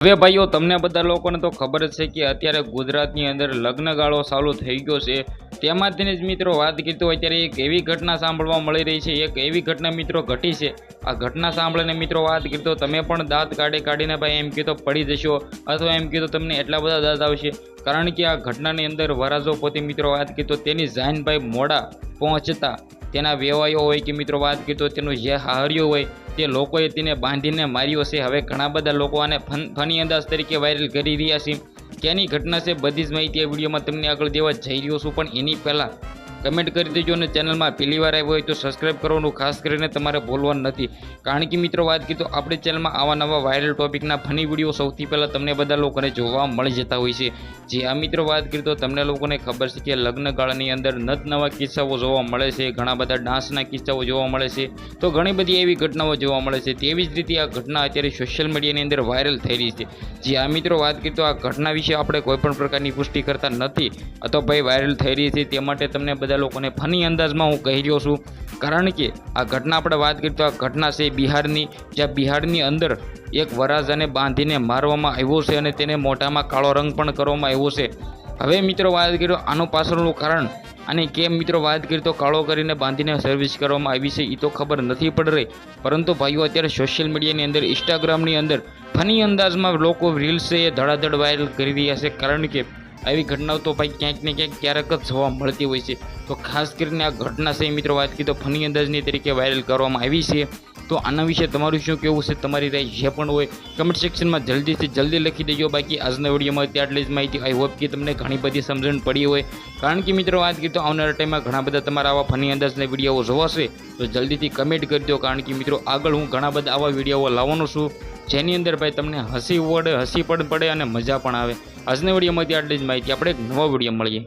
હવે ભાઈઓ તમને બધા લોકોને તો ખબર જ છે કે અત્યારે ગુજરાતની અંદર લગ્નગાળો ચાલુ થઈ ગયો છે। તેમાંથી જ મિત્રો વાત કરી તો અત્યારે એક એવી ઘટના સાંભળવા મળી રહી છે, એક એવી ઘટના મિત્રો ઘટી છે। આ ઘટના સાંભળીને મિત્રો વાત કરી તો તમે પણ દાંત કાઢીને ભાઈ એમ કીધો પડી જશો, અથવા એમ કીધો તમને એટલા બધા દાંત આવશે। કારણ કે આ ઘટનાની અંદર વરાજો પોતે મિત્રો વાત કરી તો તેની જાન ભાઈ મોડા પહોંચતા તેના વેવાયો હોય કે મિત્રો વાત કરી તો તેનું જે હાર્યો હોય તે લોકોએ તેને બાંધીને માર્યો છે। હવે ઘણા બધા લોકો આને ફની અંદાજ તરીકે વાયરલ કરી રહ્યા છે। ક્યાંની ઘટના છે બધી જ માહિતી આ વિડીયોમાં તમને આગળ દેવા જઈ રહ્યો છું, પણ એની પહેલાં કમેન્ટ કરી દેજો અને ચેનલમાં પહેલી વાર આવ્યો હોય તો સબસ્ક્રાઈબ કરવાનું ખાસ કરીને તમારે ભૂલવાનું નથી। કારણ કે મિત્રો વાત કરી તો આપણી ચેનલમાં આવા નવા વાયરલ ટોપિકના ફની વિડીયો સૌથી પહેલાં તમને બધા લોકોને જોવા મળી જતા હોય છે। જે આ મિત્રો વાત કરી તો તમને લોકોને ખબર છે કે લગ્નગાળાની અંદર નવા કિસ્સાઓ જોવા મળે છે, ઘણા બધા ડાન્સના કિસ્સાઓ જોવા મળે છે, તો ઘણી બધી એવી ઘટનાઓ જોવા મળે છે। તેવી જ રીતે આ ઘટના અત્યારે સોશિયલ મીડિયાની અંદર વાયરલ થઈ રહી છે। જે આ મિત્રો વાત કરી તો આ ઘટના વિશે આપણે કોઈપણ પ્રકારની પુષ્ટિ કરતા નથી, અથવા ભાઈ વાયરલ થઈ રહી છે તે માટે તમને બધા લોકોને ફની અંદાજમાં હું કહી રહ્યો છું। કારણ કે આ ઘટના આપણે વાત કરીએ તો આ ઘટના છે બિહારની, જ્યાં બિહારની અંદર એક વરરાજાને બાંધીને મારવામાં આવ્યો છે અને તેને મોઢામાં કાળો રંગ પણ કરવામાં આવ્યો છે। હવે મિત્રો વાત કરીએ તો આનું પાછળનું કારણ અને કેમ મિત્રો વાત કરીએ તો કાળો કરીને બાંધીને સર્વિસ કરવામાં આવી છે એ તો ખબર નથી પડી રહી, પરંતુ ભાઈઓ અત્યારે સોશિયલ મીડિયાની અંદર ઇન્સ્ટાગ્રામની અંદર ફની અંદાજમાં લોકો રીલ્સ છે એ ધડાધડ વાયરલ કરી રહ્યા છે। કારણ કે આવી ઘટનાઓ તો ભાઈ ક્યાંક ને ક્યાંક ક્યારેક જ જોવા મળતી હોય છે। તો ખાસ કરીને આ ઘટના છે મિત્રો વાત કરીએ તો ફની અંદાજની તરીકે વાયરલ કરવામાં આવી છે। તો આના વિશે તમારું શું કહેવું છે, તમારી રાય જે પણ હોય કમેન્ટ સેક્શનમાં જલ્દીથી જલ્દી લખી દેજો। બાકી આજના વિડીયોમાં આટલી જ માહિતી, આઈ હોપ કે તમને ઘણી બધી સમજણ પડી હોય। કારણ કે મિત્રો વાત કરીએ તો આવનારા ટાઈમમાં ઘણા બધા તમારા આવા ફની અંદાજના વિડીયો જોવાશે તો જલ્દીથી કમેન્ટ કરી દો। કારણ કે મિત્રો આગળ હું ઘણા બધા આવા વિડીયો લાવવાનો છું જેની અંદર ભાઈ તમને હસી પણ પડે અને મજા પણ આવે। આજના વિડીયોમાંથી આટલી જ માહિતી, આપણે એક નવા વિડીયો મળીએ।